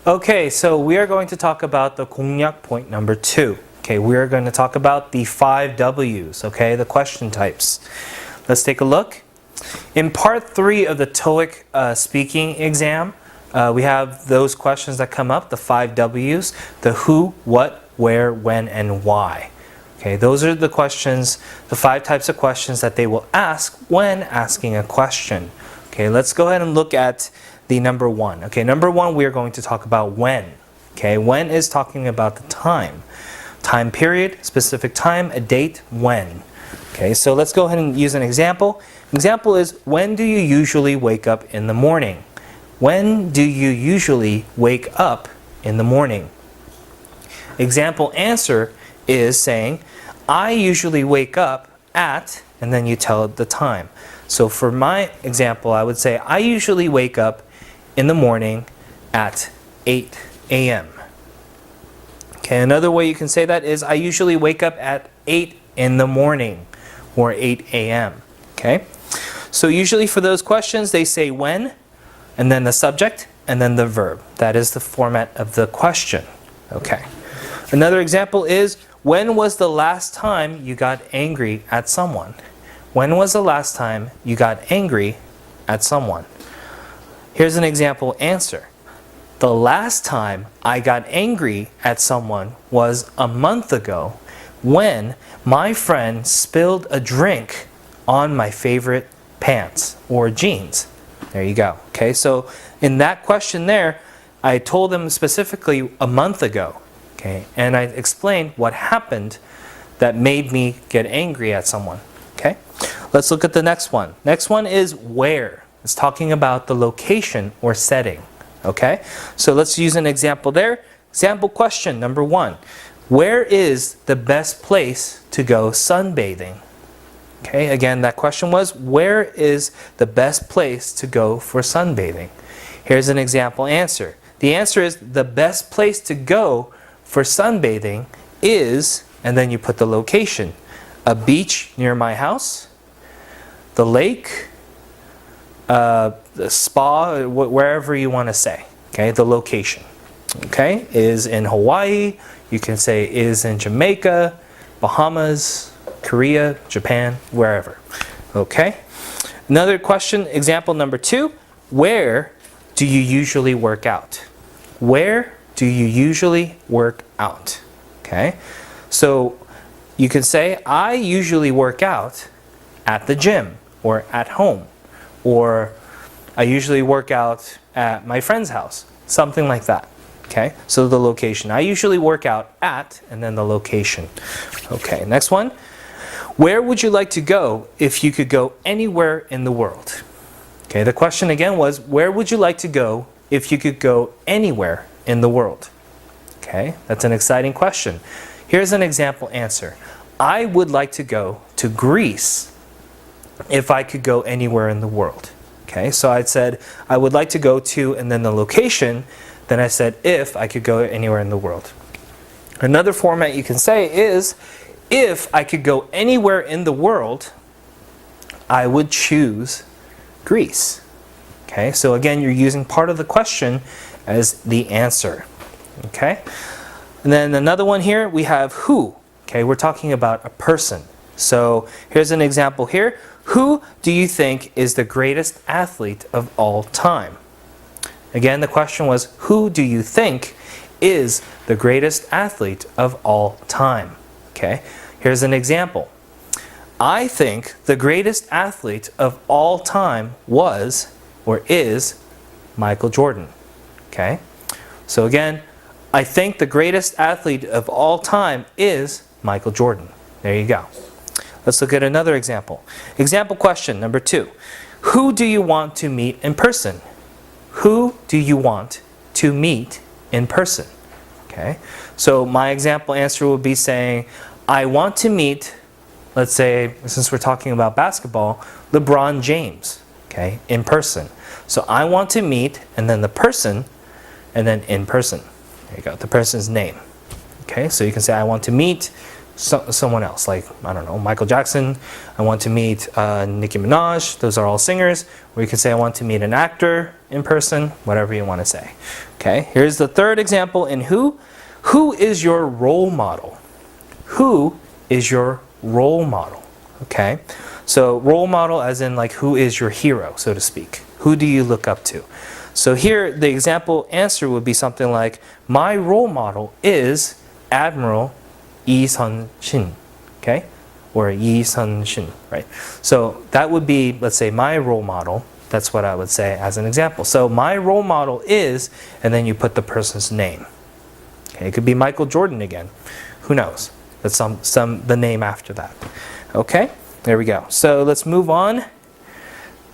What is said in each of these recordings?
Okay, so we are going to talk about the 공략 point number 2. Okay, we are going to talk about the 5 W's, okay, the question types. Let's take a look. In part 3 of the TOEIC speaking exam, we have those questions that come up, the 5 W's, the who, what, where, when, and why. Okay, those are the questions, the 5 types of questions that they will ask when asking a question. Okay, let's go ahead and look at the number 1. Okay, number 1, we are going to talk about when. Okay, when is talking about the time. Time period, specific time, a date, when. Okay, so let's go ahead and use an example. Example is, when do you usually wake up in the morning? When do you usually wake up in the morning? Example answer is saying, I usually wake up at, and then you tell it the time. So for my example, I would say, I usually wake up in the morning at 8 a.m. Okay, another way you can say that is, I usually wake up at 8 in the morning, or 8 a.m. Okay, so usually for those questions, they say when, and then the subject, and then the verb. That is the format of the question. Okay. Another example is, when was the last time you got angry at someone? When was the last time you got angry at someone? Here's an example answer. The last time I got angry at someone was a month ago when my friend spilled a drink on my favorite pants or jeans. There you go. Okay, so in that question there, I told them specifically a month ago. Okay, and I explained what happened that made me get angry at someone. Okay, let's look at the next one. Next one is where. It's talking about the location or setting. Okay, so let's use an example there. Example question number 1. Where is the best place to go sunbathing? Okay, again, that question was, where is the best place to go for sunbathing? Here's an example answer. The answer is, the best place to go for sunbathing is, and then you put the location. A beach near my house, the lake, the spa, wherever you want to say. Okay, the location. Okay, is in Hawaii. You can say is in Jamaica, Bahamas, Korea, Japan, wherever. Okay. Another question, example number 2. Where do you usually work out? Where do you usually work out? Okay. So you can say, I usually work out at the gym or at home. Or I usually work out at my friend's house. Something like that. Okay, so the location. I usually work out at, and then the location. Okay, next one. Where would you like to go if you could go anywhere in the world? Okay, the question again was, where would you like to go if you could go anywhere in the world? Okay, that's an exciting question. Here's an example answer. I would like to go to Greece if I could go anywhere in the world. Okay, so I said I would like to go to, and then the location, then I said if I could go anywhere in the world. Another format you can say is, if I could go anywhere in the world, I would choose Greece. Okay, so again, you're using part of the question as the answer. Okay, and then another one here, we have who. Okay, we're talking about a person. So here's an example here. Who do you think is the greatest athlete of all time? Again, the question was, who do you think is the greatest athlete of all time? Okay, here's an example. I think the greatest athlete of all time was, or is, Michael Jordan. Okay, so again, I think the greatest athlete of all time is Michael Jordan. There you go. Let's look at another example. Example question number 2. Who do you want to meet in person? Who do you want to meet in person? Okay, so my example answer would be saying, I want to meet, let's say, since we're talking about basketball, LeBron James, okay, in person. So I want to meet, and then the person, and then in person. There you go, the person's name. Okay, so you can say, I want to meet someone else, like, I don't know, Michael Jackson. I want to meet Nicki Minaj. Those are all singers. Or you can say, I want to meet an actor in person, whatever you want to say. Okay, here's the third example in who. Who is your role model? Who is your role model? Okay, so role model as in like who is your hero, so to speak. Who do you look up to? So here, the example answer would be something like, my role model is Admiral Lee Sun-shin, okay? Or Lee Sun-shin, right? So that would be, let's say, my role model. That's what I would say as an example. So my role model is, and then you put the person's name. Okay, it could be Michael Jordan again. Who knows? That's the name after that. Okay, there we go. So let's move on.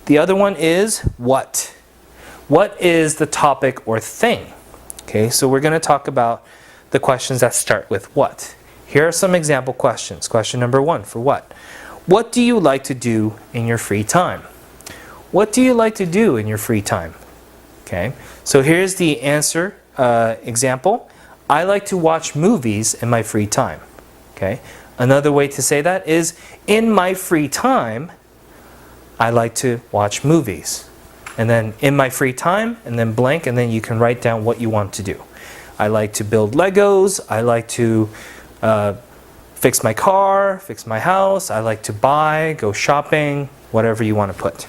The other one is what. What is the topic or thing? Okay, so we're going to talk about the questions that start with what. Here are some example questions. Question number 1 for what? What do you like to do in your free time? What do you like to do in your free time? Okay, so here's the answer example. I like to watch movies in my free time. Okay, another way to say that is, in my free time, I like to watch movies. And then in my free time, and then blank, and then you can write down what you want to do. I like to build Legos. I like to fix my car, fix my house. I like to buy, go shopping, whatever you want to put.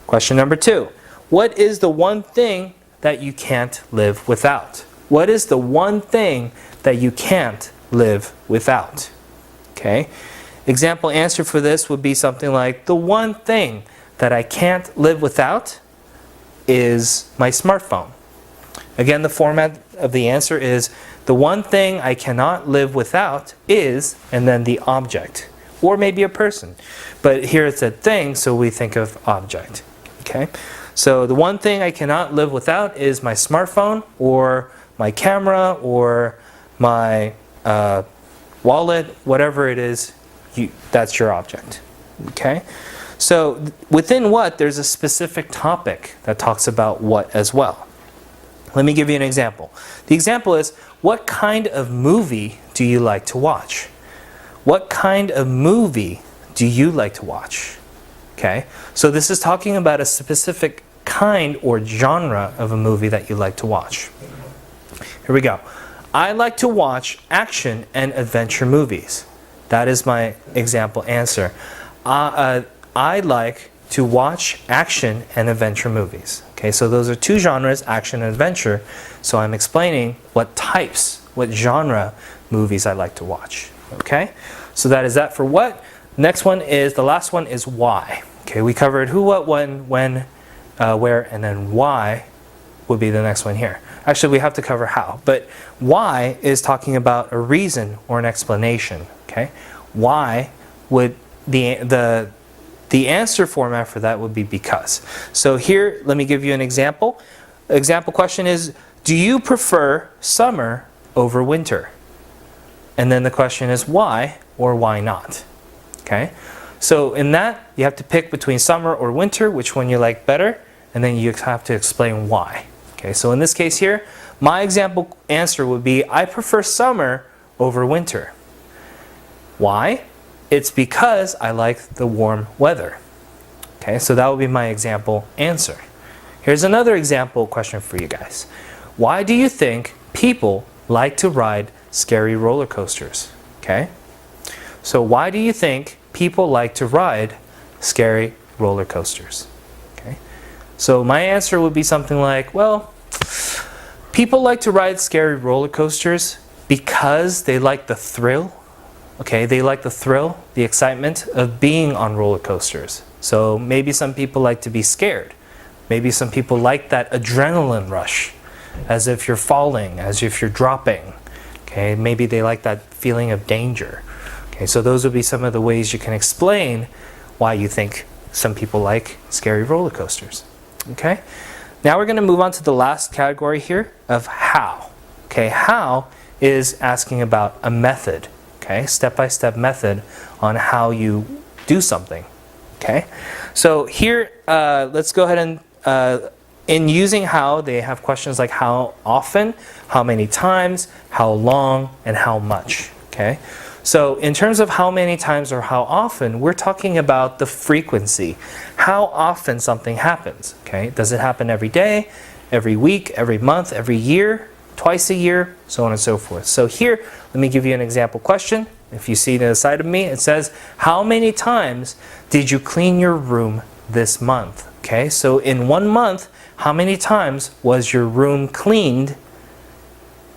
Question number 2. What is the one thing that you can't live without? What is the one thing that you can't live without? Okay. Example answer for this would be something like, the one thing that I can't live without is my smartphone. Again, the format of the answer is, the one thing I cannot live without is, and then the object, or maybe a person. But here it's a thing, so we think of object. Okay, so the one thing I cannot live without is my smartphone, or my camera, or my wallet, whatever it is, that's your object. Okay, so within what, there's a specific topic that talks about what as well. Let me give you an example. The example is, what kind of movie do you like to watch? What kind of movie do you like to watch? Okay, so this is talking about a specific kind or genre of a movie that you like to watch. Here we go. I like to watch action and adventure movies. That is my example answer. I like to watch action and adventure movies. Okay, so those are two genres, action and adventure. So I'm explaining what types, what genre movies I like to watch. Okay, so that is that for what. Next one is, the last one is why. Okay, we covered who, what, when, where, and then why would be the next one here. Actually, we have to cover how, but why is talking about a reason or an explanation. Okay, why would the answer format for that would be because. So here, let me give you an example. Example question is, do you prefer summer over winter? And then the question is why or why not? Okay, so in that, you have to pick between summer or winter, which one you like better, and then you have to explain why. Okay, so in this case here, my example answer would be, I prefer summer over winter. Why? It's because I like the warm weather. Okay, so that would be my example answer. Here's another example question for you guys. Why do you think people like to ride scary roller coasters? Okay, so why do you think people like to ride scary roller coasters? Okay, so my answer would be something like, well, people like to ride scary roller coasters because they like the thrill. Okay, they like the thrill, the excitement of being on roller coasters. So maybe some people like to be scared. Maybe some people like that adrenaline rush, as if you're falling, as if you're dropping. Okay, maybe they like that feeling of danger. Okay, so those would be some of the ways you can explain why you think some people like scary roller coasters. Okay, now we're going to move on to the last category here of how. Okay, how is asking about a method. Okay, step-by-step method on how you do something. Okay, so here let's go ahead and in using how, they have questions like how often, how many times, how long, and how much. Okay? So in terms of how many times or how often, we're talking about the frequency. How often something happens. Okay? Does it happen every day, every week, every month, every year, twice a year, so on and so forth. So here, let me give you an example question. If you see to the side of me, it says, how many times did you clean your room this month? Okay, so in 1 month, how many times was your room cleaned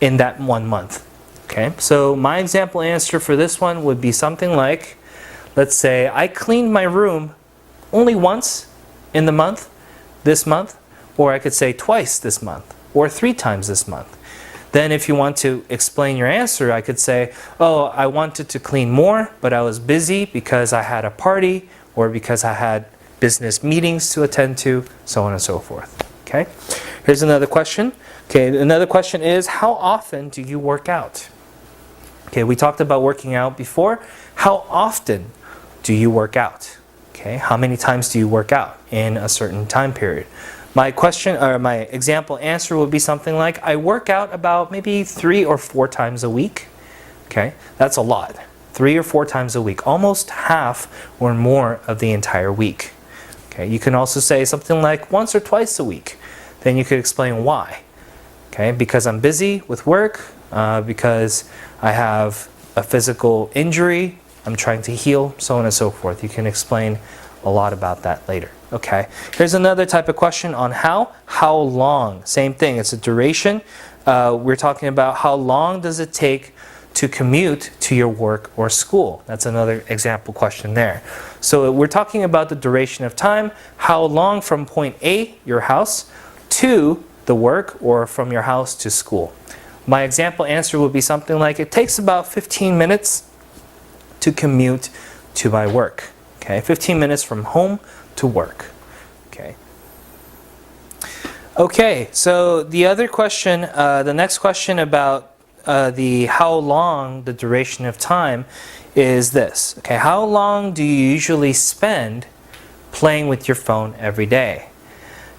in that 1 month? Okay, so my example answer for this one would be something like, let's say I cleaned my room only once in the month, this month, or I could say twice this month, or 3 times this month. Then if you want to explain your answer, I could say, oh, I wanted to clean more, but I was busy because I had a party, or because I had business meetings to attend to, so on and so forth. Okay, here's another question. Okay, another question is, how often do you work out? Okay, we talked about working out before. How often do you work out? Okay, how many times do you work out in a certain time period? My question, or my example answer would be something like, I work out about maybe 3 or 4 times a week. Okay, that's a lot. 3 or 4 times a week, almost half or more of the entire week. Okay, you can also say something like once or twice a week. Then you could explain why. Okay, because I'm busy with work, because I have a physical injury, I'm trying to heal, so on and so forth. You can explain a lot about that later. Okay, here's another type of question on how. How long? Same thing, it's a duration. We're talking about how long does it take to commute to your work or school. That's another example question there. So we're talking about the duration of time. How long from point A, your house, to the work, or from your house to school. My example answer would be something like, it takes about 15 minutes to commute to my work. Okay, 15 minutes from home to work. Okay. Okay, so the other question, the next question about the how long, the duration of time, is this. Okay, how long do you usually spend playing with your phone every day?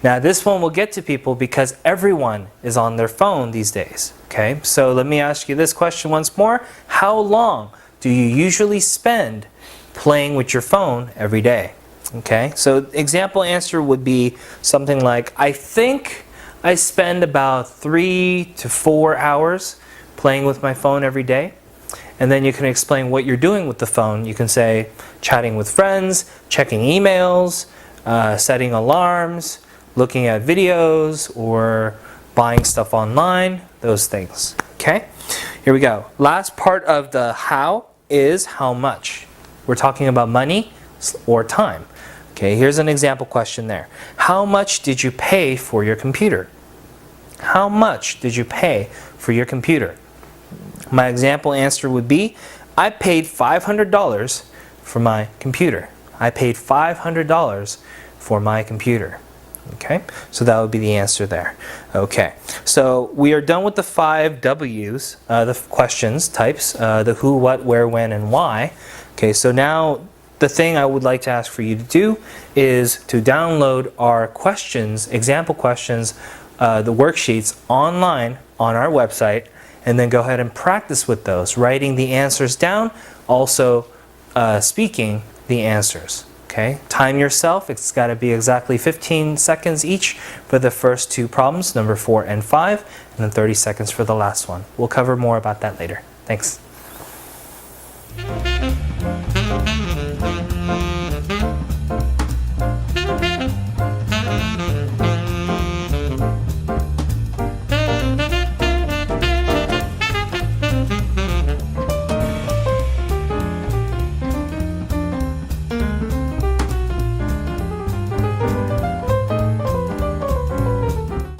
Now this one will get to people because everyone is on their phone these days. Okay, so let me ask you this question once more. How long do you usually spend playing with your phone every day? Okay, so example answer would be something like, I think I spend about 3 to 4 hours playing with my phone every day. And then you can explain what you're doing with the phone. You can say chatting with friends, checking emails, setting alarms, looking at videos, or buying stuff online, those things. Okay, here we go. Last part of the how is how much. We're talking about money or time. Okay, here's an example question there. How much did you pay for your computer? How much did you pay for your computer? My example answer would be, I paid $500 for my computer. I paid $500 for my computer. Okay, so that would be the answer there. Okay, so we are done with the 5 W's, the questions types, the who, what, where, when, and why. Okay, so now the thing I would like to ask for you to do is to download our questions, example questions, the worksheets online on our website, and then go ahead and practice with those, writing the answers down, also speaking the answers. Okay, time yourself. It's got to be exactly 15 seconds each for the first 2 problems, number 4 and 5, and then 30 seconds for the last one. We'll cover more about that later. Thanks.